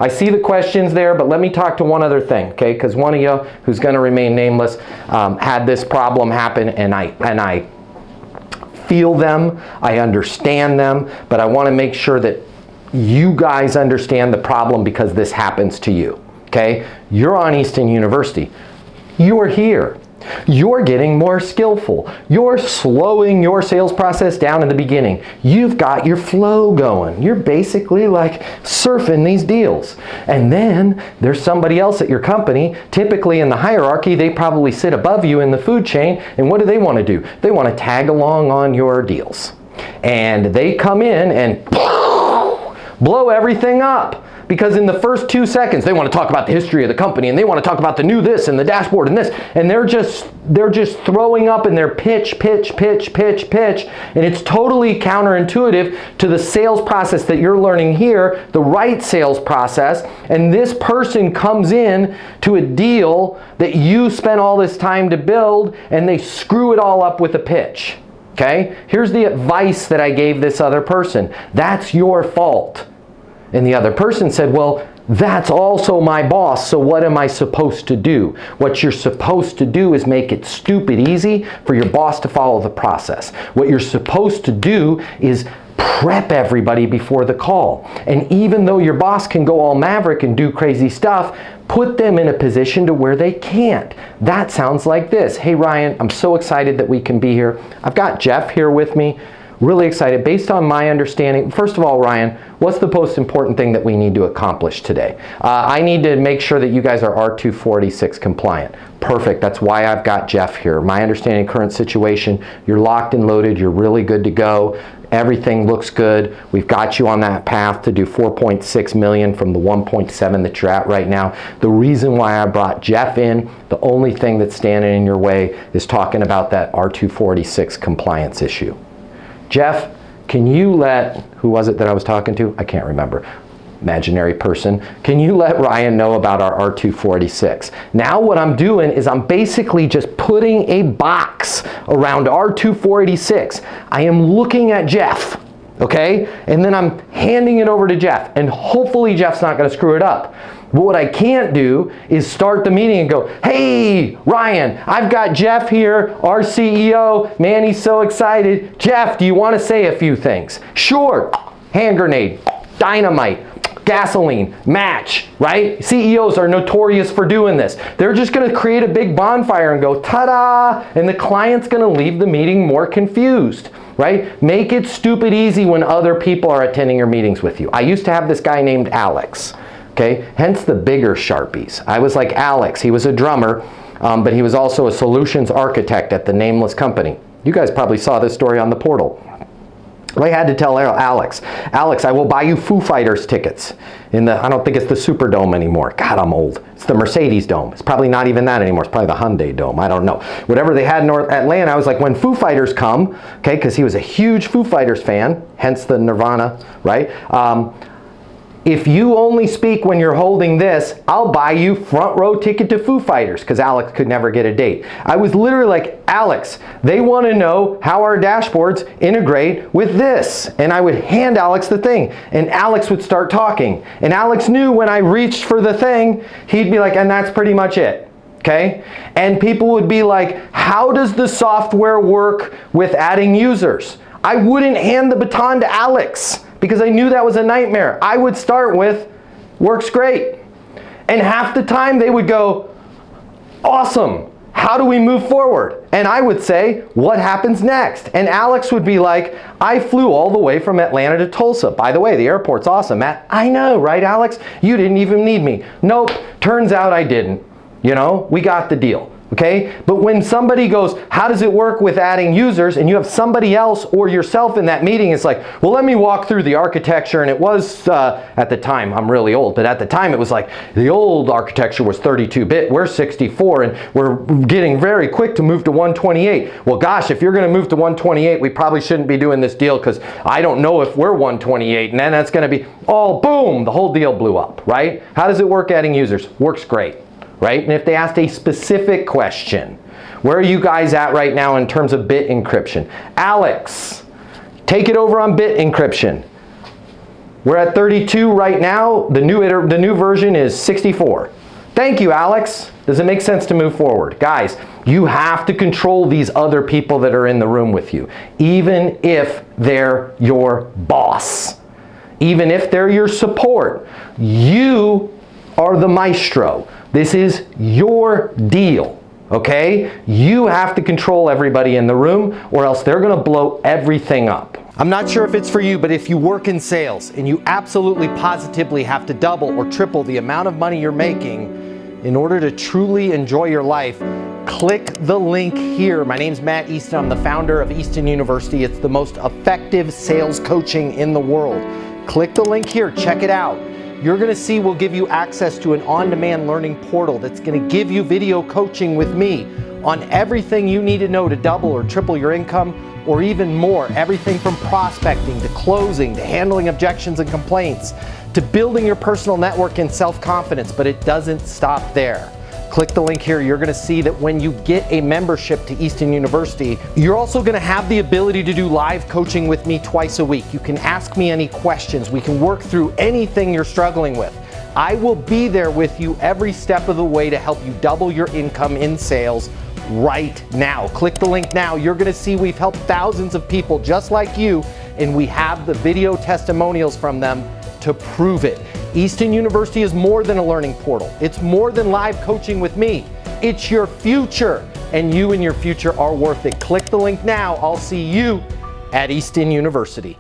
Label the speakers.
Speaker 1: I see the questions there, but let me talk to one other thing, okay? Because one of you, who's going to remain nameless, had this problem happen, and I feel them, I understand them, but I want to make sure that you guys understand the problem because this happens to you, okay? You're on Easton University. You are here. You're getting more skillful. You're slowing your sales process down in the beginning. You've got your flow going. You're basically like surfing these deals. And then there's somebody else at your company, typically in the hierarchy, they probably sit above you in the food chain, and what do they want to do? They want to tag along on your deals. And they come in and blow everything up. Because in the first 2 seconds, they want to talk about the history of the company, and they want to talk about the new this and the dashboard and this, and they're just throwing up in their pitch, and it's totally counterintuitive to the sales process that you're learning here, the right sales process, and this person comes in to a deal that you spent all this time to build, and they screw it all up with a pitch. Okay? Here's the advice that I gave this other person. That's your fault. And the other person said, well, that's also my boss, so what am I supposed to do? What you're supposed to do is make it stupid easy for your boss to follow the process. What you're supposed to do is prep everybody before the call. And even though your boss can go all maverick and do crazy stuff, put them in a position to where they can't. That sounds like this. Hey Ryan, I'm so excited that we can be here. I've got Jeff here with me. Really excited. Based on my understanding, first of all, Ryan, what's the most important thing that we need to accomplish today? I need to make sure that you guys are R246 compliant. Perfect. That's why I've got Jeff here. My understanding, current situation, you're locked and loaded. You're really good to go. Everything looks good. We've got you on that path to do 4.6 million from the 1.7 that you're at right now. The reason why I brought Jeff in, the only thing that's standing in your way is talking about that R246 compliance issue. Jeff, can you let, who was it that I was talking to? I can't remember. Imaginary person. Can you let Ryan know about our R246? Now what I'm doing is I'm basically just putting a box around R246. I am looking at Jeff, okay? And then I'm handing it over to Jeff, and hopefully Jeff's not going to screw it up. But what I can't do is start the meeting and go, hey, Ryan, I've got Jeff here, our CEO. Man, he's so excited. Jeff, do you want to say a few things? Sure. Hand grenade, dynamite, gasoline, match, right? CEOs are notorious for doing this. They're just going to create a big bonfire and go, ta-da, and the client's going to leave the meeting more confused. Right? Make it stupid easy when other people are attending your meetings with you. I used to have this guy named Alex. Okay, hence the bigger Sharpies. I was like Alex. He was a drummer, but he was also a solutions architect at the nameless company. You guys probably saw this story on the portal. I had to tell Alex, I will buy you Foo Fighters tickets in the, I don't think it's the Superdome anymore. God, I'm old. It's the Mercedes Dome. It's probably not even that anymore. It's probably the Hyundai Dome. I don't know. Whatever they had in North Atlanta, I was like, when Foo Fighters come, okay, because he was a huge Foo Fighters fan, hence the Nirvana, right? If you only speak when you're holding this, I'll buy you front row ticket to Foo Fighters, because Alex could never get a date. I was literally like, Alex, they want to know how our dashboards integrate with this. And I would hand Alex the thing, and Alex would start talking. And Alex knew when I reached for the thing, he'd be like, and that's pretty much it. Okay? And people would be like, how does the software work with adding users? I wouldn't hand the baton to Alex, because I knew that was a nightmare. I would start with, works great. And half the time they would go, awesome, how do we move forward? And I would say, what happens next? And Alex would be like, I flew all the way from Atlanta to Tulsa. By the way, the airport's awesome, Matt. I know, right, Alex? You didn't even need me. Nope, turns out I didn't. You know, we got the deal. Okay? But when somebody goes, how does it work with adding users, and you have somebody else or yourself in that meeting, it's like, well, let me walk through the architecture. And it was, at the time, I'm really old, but at the time it was like, the old architecture was 32-bit, we're 64, and we're getting very quick to move to 128. Well, gosh, if you're going to move to 128, we probably shouldn't be doing this deal, because I don't know if we're 128, and then that's going to be, oh, boom, the whole deal blew up, right? How does it work adding users? Works great. Right? And if they asked a specific question, where are you guys at right now in terms of bit encryption? Alex, take it over on bit encryption. We're at 32 right now. The new version is 64. Thank you, Alex. Does it make sense to move forward? Guys, you have to control these other people that are in the room with you, even if they're your boss, even if they're your support. You are the maestro. This is your deal, okay? You have to control everybody in the room, or else they're gonna blow everything up. I'm not sure if it's for you, but if you work in sales and you absolutely positively have to double or triple the amount of money you're making in order to truly enjoy your life, click the link here. My name's Matt Easton. I'm the founder of Easton University. It's the most effective sales coaching in the world. Click the link here, check it out. You're gonna see we'll give you access to an on-demand learning portal that's gonna give you video coaching with me on everything you need to know to double or triple your income, or even more. Everything from prospecting to closing to handling objections and complaints to building your personal network and self-confidence, but it doesn't stop there. Click the link here. You're gonna see that when you get a membership to Easton University, you're also gonna have the ability to do live coaching with me twice a week. You can ask me any questions. We can work through anything you're struggling with. I will be there with you every step of the way to help you double your income in sales right now. Click the link now. You're gonna see we've helped thousands of people just like you, and we have the video testimonials from them to prove it. Easton University is more than a learning portal. It's more than live coaching with me. It's your future, and you and your future are worth it. Click the link now. I'll see you at Easton University.